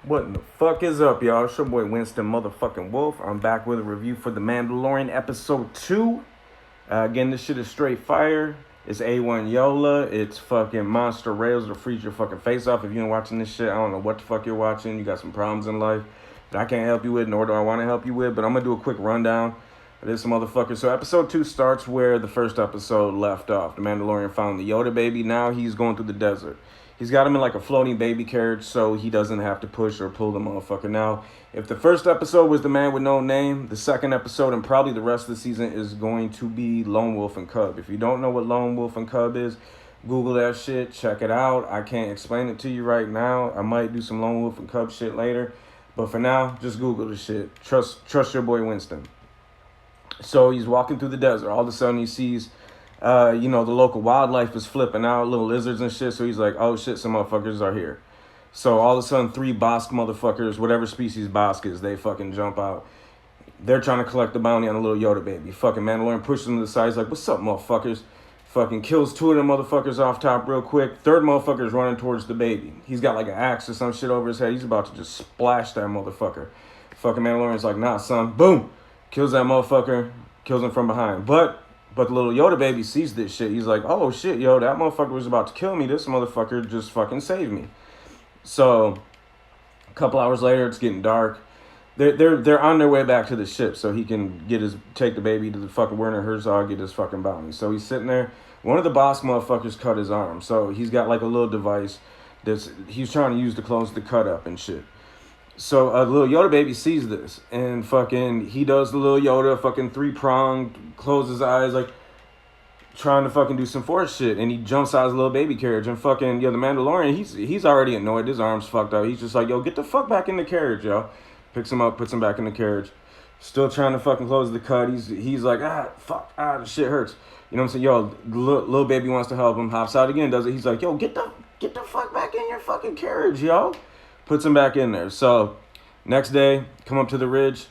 What in the fuck is up, y'all? It's your boy Winston motherfucking Wolf. I'm back with a review for The Mandalorian episode 2. Again, this shit is straight fire. It's A1 Yola. It's fucking Monster Rails to freeze your fucking face off. If you ain't watching this shit, I don't know what the fuck you're watching. You got some problems in life that I can't help you with, nor do I want to help you with. But I'm going to do a quick rundown of this motherfucker. So episode 2 starts where the first episode left off. The Mandalorian found the Yoda baby. Now he's going through the desert. He's got him in like a floating baby carriage so he doesn't have to push or pull the motherfucker. Now, if the first episode was The Man with No Name, the second episode and probably the rest of the season is going to be Lone Wolf and Cub. If you don't know what Lone Wolf and Cub is, Google that shit, check it out. I can't explain it to you right now. I might do some Lone Wolf and Cub shit later. But for now, just Google the shit. Trust your boy Winston. So he's walking through the desert. All of a sudden he sees the local wildlife is flipping out, little lizards and shit. So he's like, oh shit, some motherfuckers are here. So all of a sudden, 3 Bossk motherfuckers, whatever species Bossk is, they fucking jump out. They're trying to collect the bounty on a little Yoda baby. Fucking Mandalorian pushes them to the side. He's like, what's up, motherfuckers? Fucking kills 2 of them motherfuckers off top real quick. Third motherfucker's running towards the baby. He's got like an axe or some shit over his head. He's about to just splash that motherfucker. Fucking Mandalorian's like, nah, son. Boom. Kills that motherfucker. Kills him from behind. But the little Yoda baby sees this shit. He's like, oh shit, yo, that motherfucker was about to kill me. This motherfucker just fucking saved me. So a couple hours later, it's getting dark. They're on their way back to the ship so he can take the baby to the fucking Werner Herzog, get his fucking bounty. So he's sitting there. One of the Bossk motherfuckers cut his arm. So he's got like a little device he's trying to use to close the cut up and shit. So a little Yoda baby sees this and fucking he does the little Yoda fucking 3-pronged, close his eyes like trying to fucking do some force shit, and he jumps out his little baby carriage and fucking the Mandalorian he's already annoyed. His arm's fucked up. He's just like, yo, get the fuck back in the carriage, yo. Picks him up, puts him back in the carriage. Still trying to fucking close the cut. He's like, the shit hurts. You know what I'm saying? Yo, little baby wants to help him. Hops out again, does it? He's like, yo, get the fuck back in your fucking carriage, yo. Puts him back in there. So next day, come up to the ridge.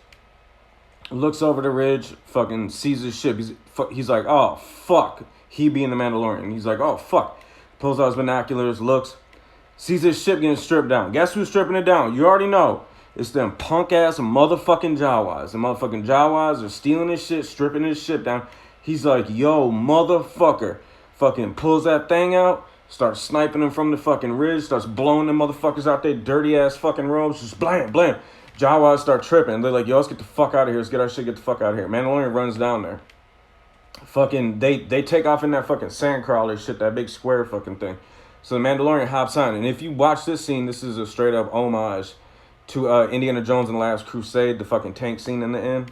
Looks over the ridge. Fucking sees his ship. He's like, oh fuck. He being the Mandalorian. He's like, oh fuck. Pulls out his binoculars. Looks. Sees his ship getting stripped down. Guess who's stripping it down? You already know. It's them punk ass motherfucking jawas. The motherfucking jawas are stealing his shit, stripping his ship down. He's like, yo, motherfucker. Fucking pulls that thing out. Starts sniping them from the fucking ridge. Starts blowing them motherfuckers out there. Dirty ass fucking robes. Just blam, blam. Jawas start tripping. They're like, yo, let's get the fuck out of here. Let's get our shit, get the fuck out of here. Mandalorian runs down there. Fucking, they take off in that fucking sandcrawler shit, that big square fucking thing. So the Mandalorian hops on. And if you watch this scene, this is a straight up homage to Indiana Jones and the Last Crusade, the fucking tank scene in the end.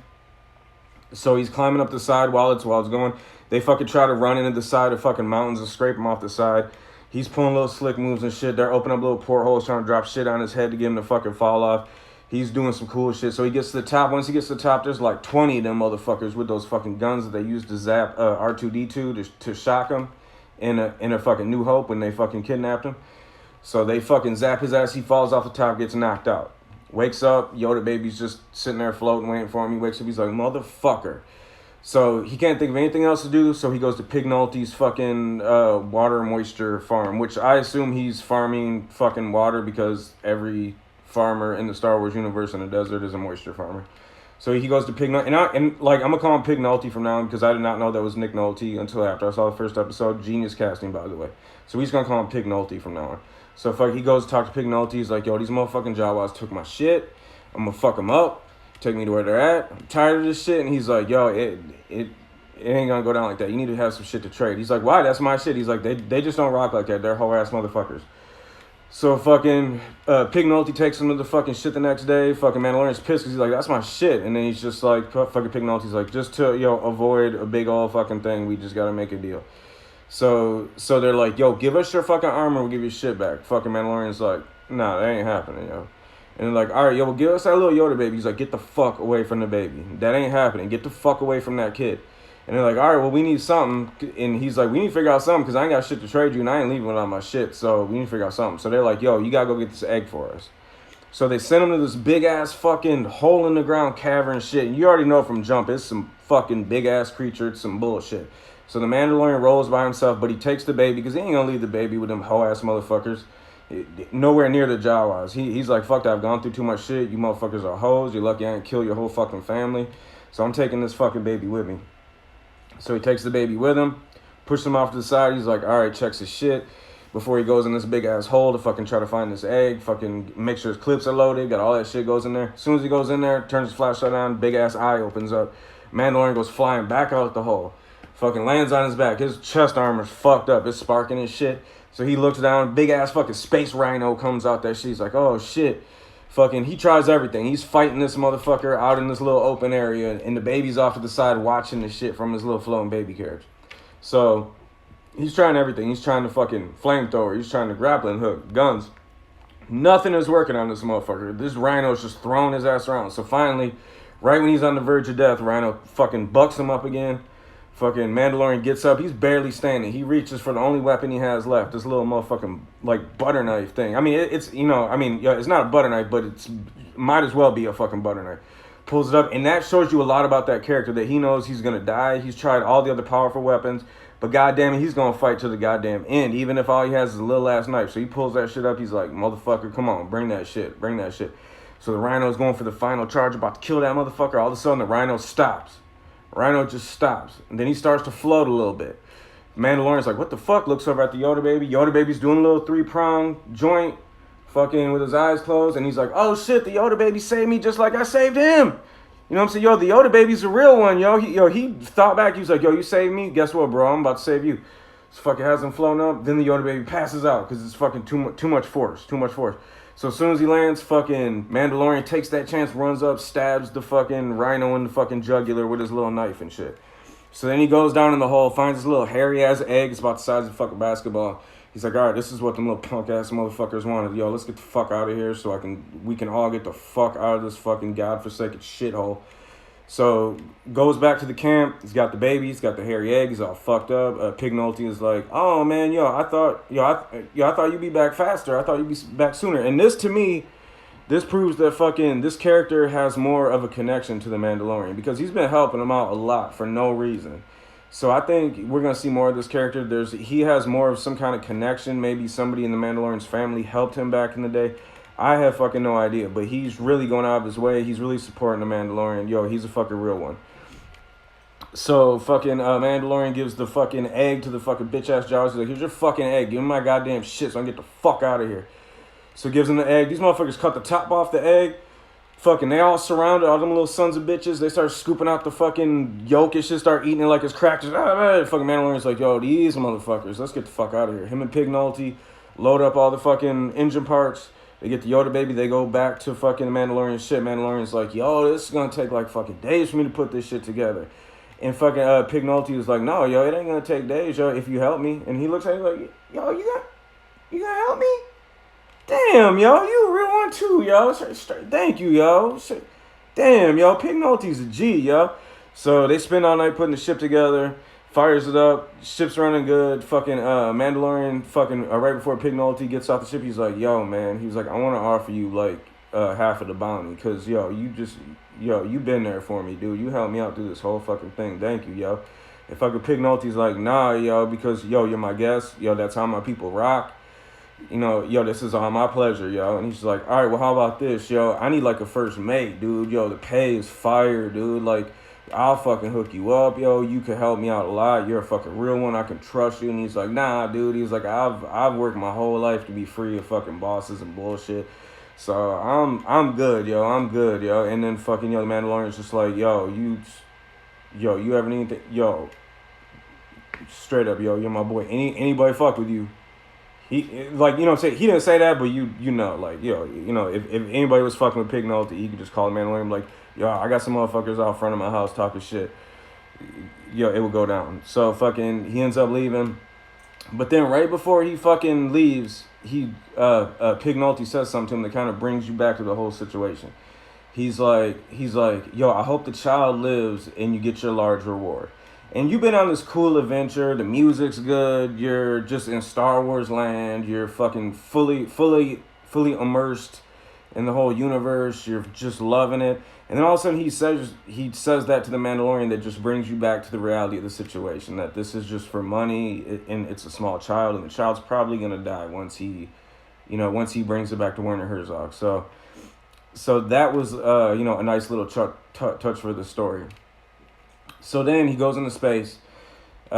So he's climbing up the side while it's going. They fucking try to run into the side of fucking mountains and scrape him off the side. He's pulling little slick moves and shit. They're opening up little portholes, trying to drop shit on his head to get him to fucking fall off. He's doing some cool shit. So he gets to the top. Once he gets to the top, there's like 20 of them motherfuckers with those fucking guns that they used to zap R2-D2 to shock him in a fucking New Hope when they fucking kidnapped him. So they fucking zap his ass. He falls off the top, gets knocked out. Wakes up. Yoda baby's just sitting there floating, waiting for him. He wakes up. He's like, motherfucker. So he can't think of anything else to do, so he goes to Pig Nolte's fucking water moisture farm, which I assume he's farming fucking water because every farmer in the Star Wars universe in the desert is a moisture farmer. So he goes to Pig Nolte, and I'm gonna call him Pig Nolte from now on because I did not know that was Nick Nolte until after I saw the first episode. Genius casting, by the way. So he's gonna call him Pig Nolte from now on. So he goes to talk to Pig Nolte. He's like, yo, these motherfucking Jawas took my shit. I'm gonna fuck them up. Take me to where they're at. I'm tired of this shit. And he's like, yo, it ain't gonna go down like that. You need to have some shit to trade. He's like, why? That's my shit. He's like, they just don't rock like that. They're whole ass motherfuckers. So fucking Pig Nolte takes him to the fucking shit the next day. Fucking Mandalorian's pissed because he's like, that's my shit. And then he's just like, fucking Pig Nolte's like, just to avoid a big old fucking thing, we just gotta make a deal. So they're like, yo, give us your fucking armor, we'll give you shit back. Fucking Mandalorian's like, nah, that ain't happening, yo. And they're like, all right, yo, well, give us that little Yoda baby. He's like, get the fuck away from the baby. That ain't happening. Get the fuck away from that kid. And they're like, all right, well, we need something. And he's like, we need to figure out something because I ain't got shit to trade you and I ain't leaving without my shit. So we need to figure out something. So they're like, yo, you got to go get this egg for us. So they send him to this big-ass fucking hole-in-the-ground cavern shit. And you already know from Jump, it's some fucking big-ass creature. It's some bullshit. So the Mandalorian rolls by himself, but he takes the baby because he ain't going to leave the baby with them hoe-ass motherfuckers. nowhere near the jawas. He's like, fuck that, I've gone through too much shit. You motherfuckers are hoes. You're lucky I didn't kill your whole fucking family. So I'm taking this fucking baby with me. So he takes the baby with him, pushes him off to the side. He's like, all right, checks his shit before he goes in this big ass hole to fucking try to find this egg, fucking make sure his clips are loaded, got all that shit goes in there. As soon as he goes in there, turns his flashlight on, big ass eye opens up. Mandalorian goes flying back out the hole. Fucking lands on his back. His chest armor's fucked up. It's sparking and shit. So he looks down, big ass fucking space rhino comes out that shit. He's like, oh shit. Fucking, he tries everything. He's fighting this motherfucker out in this little open area, and the baby's off to the side watching the shit from his little floating baby carriage. So he's trying everything. He's trying to fucking flamethrower. He's trying to grappling hook, guns. Nothing is working on this motherfucker. This rhino's just throwing his ass around. So finally, right when he's on the verge of death, Rhino fucking bucks him up again. Fucking Mandalorian gets up. He's barely standing. He reaches for the only weapon he has left. This little motherfucking, like, butter knife thing. I mean, it's, you know, I mean, yeah, it's not a butter knife, but it's might as well be a fucking butter knife. Pulls it up, and that shows you a lot about that character, that he knows he's going to die. He's tried all the other powerful weapons, but goddamn it, he's going to fight to the goddamn end, even if all he has is a little ass knife. So he pulls that shit up. He's like, motherfucker, come on, bring that shit. Bring that shit. So the Rhino's going for the final charge, about to kill that motherfucker. All of a sudden, the Rhino stops. Rhino just stops. And then he starts to float a little bit. Mandalorian's like, what the fuck? Looks over at the Yoda baby. Yoda baby's doing a little 3-prong joint, fucking with his eyes closed. And he's like, oh shit, the Yoda baby saved me just like I saved him. You know what I'm saying? Yo, the Yoda baby's a real one, yo. He thought back. He was like, yo, you saved me? Guess what, bro? I'm about to save you. This fucking hasn't flown up. Then the Yoda baby passes out because it's fucking too much force. Too much force. So as soon as he lands, fucking Mandalorian takes that chance, runs up, stabs the fucking Rhino in the fucking jugular with his little knife and shit. So then he goes down in the hole, finds his little hairy-ass egg. It's about the size of a fucking basketball. He's like, all right, this is what them little punk-ass motherfuckers wanted. Yo, let's get the fuck out of here so we can all get the fuck out of this fucking godforsaken shithole. So goes back to the camp. He's got the baby. He's got the hairy egg. He's all fucked up. Pig Nolte is like, oh man, I thought you'd be back faster. I thought you'd be back sooner. And this, to me, this proves that fucking this character has more of a connection to the Mandalorian, because he's been helping him out a lot for no reason. So I think we're gonna see more of this character. He has more of some kind of connection. Maybe somebody in the Mandalorian's family helped him back in the day. I have fucking no idea, but he's really going out of his way. He's really supporting the Mandalorian. Yo, he's a fucking real one. So fucking Mandalorian gives the fucking egg to the fucking bitch-ass Jawas. He's like, here's your fucking egg. Give him my goddamn shit so I can get the fuck out of here. So he gives him the egg. These motherfuckers cut the top off the egg. Fucking, they all surrounded, all them little sons of bitches. They start scooping out the fucking yolk and shit, start eating it like it's crackers. Fucking Mandalorian's like, yo, these motherfuckers, let's get the fuck out of here. Him and Pig Nolte load up all the fucking engine parts. They get the Yoda baby. They go back to fucking the Mandalorian shit. Mandalorian's like, yo, this is going to take like fucking days for me to put this shit together. And fucking Pig Nolte was like, no, yo, it ain't going to take days, yo, if you help me. And he looks at him like, yo, you going to help me? Damn, yo, you a real one too, yo. Thank you, yo. Damn, yo, Pig Nolte's a G, yo. So they spend all night putting the ship together. Fires it up, ship's running good. Fucking Mandalorian, fucking right before Pig Nolte gets off the ship, he's like, yo, man, he's like, I want to offer you like half of the bounty, because yo, you been there for me, dude. You helped me out through this whole fucking thing. Thank you, yo. And fucking Pig Nolte's like, nah, yo, because yo, you're my guest, yo, that's how my people rock. You know, yo, this is all my pleasure, yo. And he's like, all right, well, how about this, yo? I need like a first mate, dude. Yo, the pay is fire, dude. Like, I'll fucking hook you up, yo. You can help me out a lot. You're a fucking real one. I can trust you. And he's like, nah, dude. He's like, I've worked my whole life to be free of fucking bosses and bullshit. So I'm good, yo. I'm good, yo. And then fucking, yo, the Mandalorian's just like, yo, you ever need anything? Yo, straight up, yo, you're my boy. Anybody fuck with you? He, like, you know what I'm saying? He didn't say that, but you know, like, yo, you know, if anybody was fucking with Pig Nolte, he could just call the Mandalorian, like, yo, I got some motherfuckers out front of my house talking shit. Yo, it would go down. So fucking, he ends up leaving. But then right before he fucking leaves, Pig Nolte says something to him that kind of brings you back to the whole situation. He's like, yo, I hope the child lives and you get your large reward. And you've been on this cool adventure. The music's good. You're just in Star Wars land. You're fucking fully immersed in the whole universe. You're just loving it. And then all of a sudden he says that to the Mandalorian that just brings you back to the reality of the situation. That this is just for money, and it's a small child, and the child's probably gonna die once he once he brings it back to Werner Herzog. So that was a nice little touch for the story. So then he goes into space. He's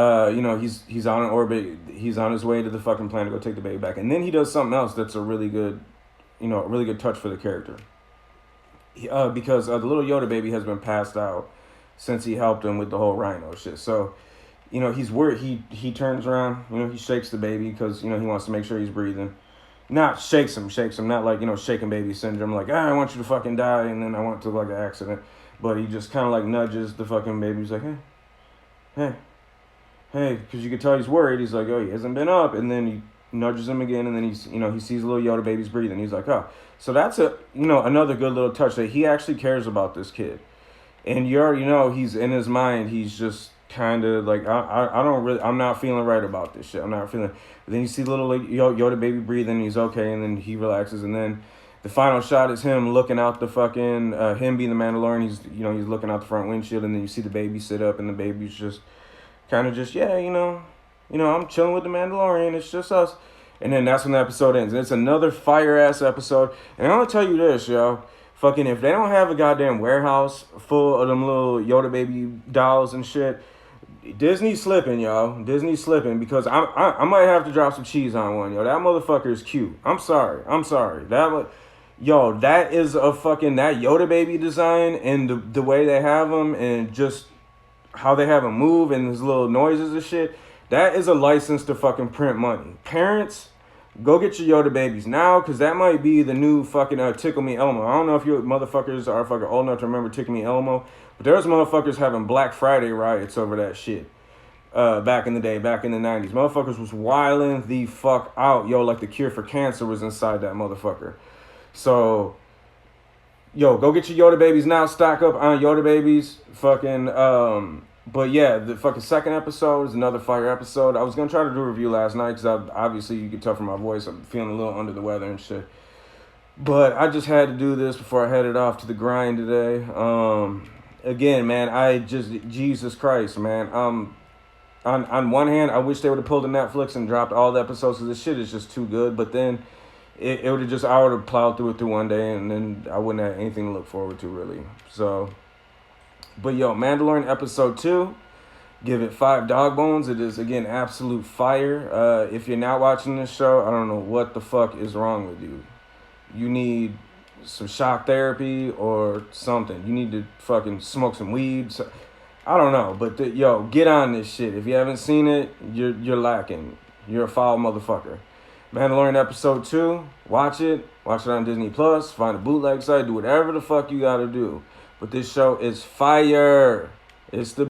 on an orbit. He's on his way to the fucking planet to go take the baby back, and then he does something else that's a really good touch for the character. Because the little Yoda baby has been passed out since he helped him with the whole rhino shit. So, he's worried. He turns around. He shakes the baby because he wants to make sure he's breathing. Not shakes him, not like shaking baby syndrome. Like, I want you to fucking die, and then I want to like an accident. But he just kind of like nudges the fucking baby. He's like, hey, because you can tell he's worried. He's like, oh, he hasn't been up, and then he nudges him again, and then he sees little Yoda baby's breathing. He's like, oh, so that's another good little touch that he actually cares about this kid, and you already know he's in his mind. He's just kind of like, I'm not feeling right about this shit. I'm not feeling. But then you see little Yoda baby breathing. And he's okay, and then he relaxes, and then the final shot is him looking out the fucking him being the Mandalorian. He's looking out the front windshield, and then you see the baby sit up, and the baby's just kind of just I'm chilling with the Mandalorian. It's just us. And then that's when the episode ends. And it's another fire-ass episode. And I'm going to tell you this, yo. Fucking if they don't have a goddamn warehouse full of them little Yoda baby dolls and shit, Disney's slipping, yo. Disney's slipping because I might have to drop some cheese on one, yo. That motherfucker is cute. I'm sorry. That is a fucking, that Yoda baby design and the way they have them and just how they have him move and his little noises and shit. That is a license to fucking print money. Parents, go get your Yoda babies now, because that might be the new fucking Tickle Me Elmo. I don't know if you motherfuckers are fucking old enough to remember Tickle Me Elmo, but there's motherfuckers having Black Friday riots over that shit. Back in the day, back in the 90s. Motherfuckers was wilding the fuck out. Yo, like the cure for cancer was inside that motherfucker. So, yo, go get your Yoda babies now. Stock up on Yoda babies. Fucking, but yeah, the fucking second episode is another fire episode. I was going to try to do a review last night because obviously you can tell from my voice I'm feeling a little under the weather and shit. But I just had to do this before I headed off to the grind today. Again, man, Jesus Christ, man. On one hand, I wish they would have pulled a Netflix and dropped all the episodes because this shit is just too good. But then I would have plowed through it through one day and then I wouldn't have anything to look forward to really. So... But yo, Mandalorian episode 2, give it 5 dog bones. It is, again, absolute fire. If you're not watching this show, I don't know what the fuck is wrong with you. You need some shock therapy or something. You need to fucking smoke some weed. So, I don't know, but get on this shit. If you haven't seen it, you're lacking. You're a foul motherfucker. Mandalorian episode 2, watch it. Watch it on Disney Plus. Find a bootleg site. Do whatever the fuck you gotta do. But this show is fire. It's the